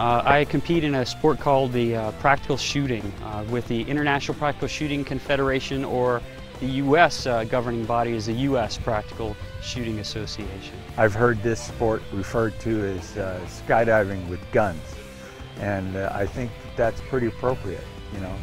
I compete in a sport called the practical shooting with the International Practical Shooting Confederation, or the U.S. Governing body is the U.S. Practical Shooting Association. I've heard this sport referred to as skydiving with guns, and I think that's pretty appropriate, you know.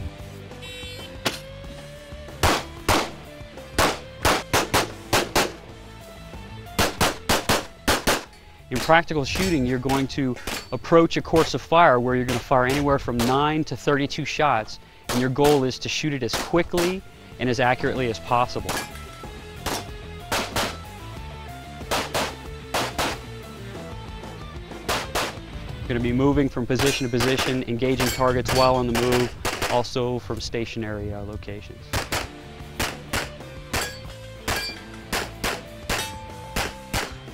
In practical shooting, you're going to approach a course of fire where you're going to fire anywhere from 9 to 32 shots, and your goal is to shoot it as quickly and as accurately as possible. You're going to be moving from position to position, engaging targets while on the move, also from stationary locations.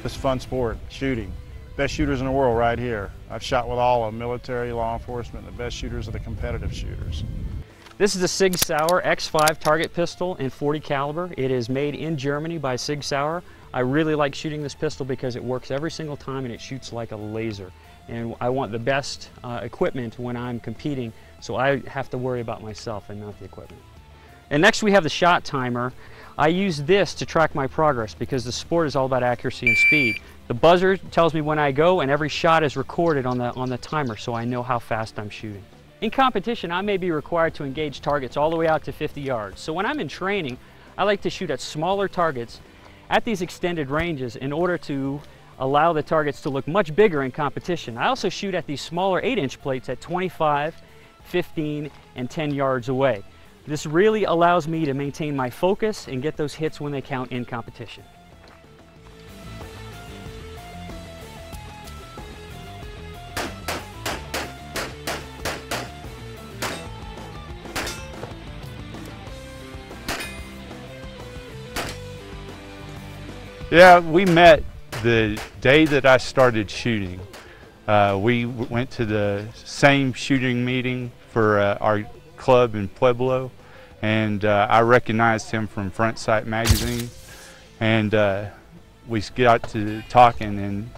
It's a fun sport, shooting. Best shooters in the world right here. I've shot with all of them, military, law enforcement. The best shooters are the competitive shooters. This is a Sig Sauer X5 target pistol in .40 caliber. It is made in Germany by Sig Sauer. I really like shooting this pistol because it works every single time and it shoots like a laser. And I want the best equipment when I'm competing, so I have to worry about myself and not the equipment. And next we have the shot timer. I use this to track my progress because the sport is all about accuracy and speed. The buzzer tells me when I go, and every shot is recorded on the timer, so I know how fast I'm shooting. In competition, I may be required to engage targets all the way out to 50 yards. So when I'm in training, I like to shoot at smaller targets at these extended ranges in order to allow the targets to look much bigger in competition. I also shoot at these smaller 8-inch plates at 25, 15, and 10 yards away. This really allows me to maintain my focus and get those hits when they count in competition. Yeah, we met the day that I started shooting. We went to the same shooting meeting for our club in Pueblo, and I recognized him from Front Sight magazine, and we got to talking, and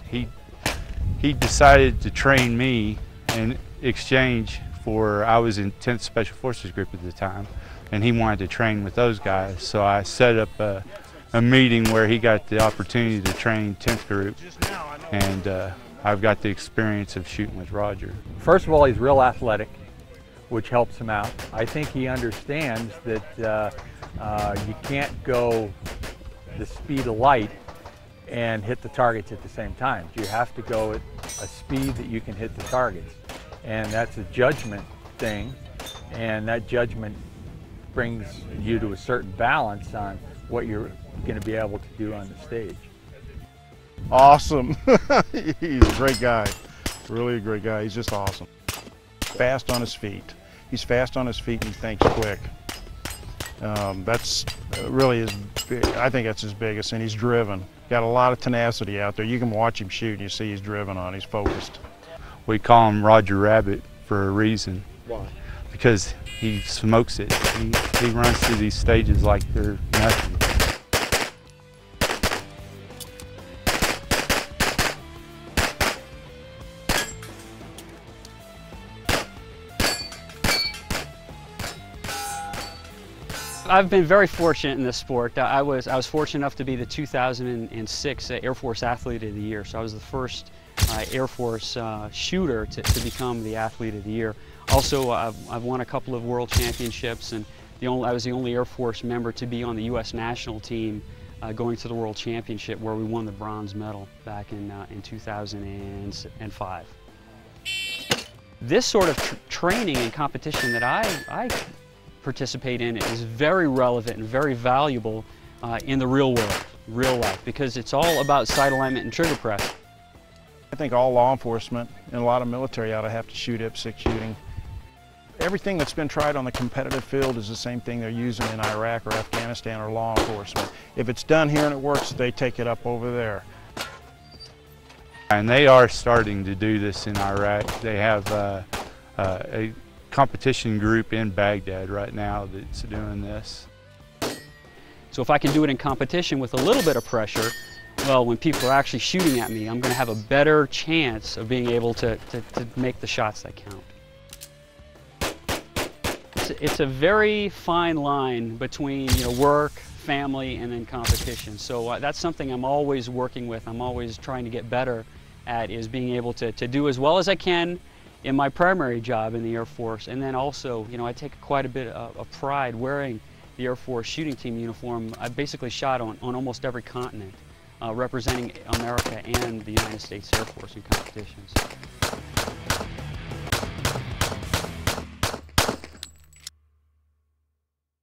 he decided to train me in exchange for, I was in 10th Special Forces Group at the time, and he wanted to train with those guys, so I set up a meeting where he got the opportunity to train 10th Group, and I've got the experience of shooting with Roger. First of all, he's real athletic, which helps him out. I think he understands that you can't go the speed of light and hit the targets at the same time. You have to go at a speed that you can hit the targets. And that's a judgment thing, and that judgment brings you to a certain balance on what you're going to be able to do on the stage. Awesome. He's a great guy, really a great guy. He's just awesome. Fast on his feet. He's fast on his feet and he thinks quick. That's really I think that's his biggest, and he's driven. Got a lot of tenacity out there. You can watch him shoot and you see he's driven on, he's focused. We call him Roger Rabbit for a reason. Why? Because he smokes it. He runs through these stages like they're nothing. I've been very fortunate in this sport. I was fortunate enough to be the 2006 Air Force Athlete of the Year. So I was the first Air Force shooter to become the Athlete of the Year. Also, I've won a couple of world championships, and I was the only Air Force member to be on the U.S. national team going to the World Championship, where we won the bronze medal back in 2005. This sort of training and competition that I participate in is very relevant and very valuable in the real world, real life, because it's all about sight alignment and trigger press. I think all law enforcement and a lot of military ought to have to shoot IPSC shooting. Everything that's been tried on the competitive field is the same thing they're using in Iraq or Afghanistan or law enforcement. If it's done here and it works, they take it up over there. And they are starting to do this in Iraq. They have a competition group in Baghdad right now that's doing this. So if I can do it in competition with a little bit of pressure, well, when people are actually shooting at me, I'm going to have a better chance of being able to make the shots that count. It's a very fine line between, you know, work, family, and then competition. So that's something I'm always working with. I'm always trying to get better at, is being able to do as well as I can in my primary job in the Air Force. And then also, you know, I take quite a bit of pride wearing the Air Force shooting team uniform. I basically shot on almost every continent, representing America and the United States Air Force in competitions.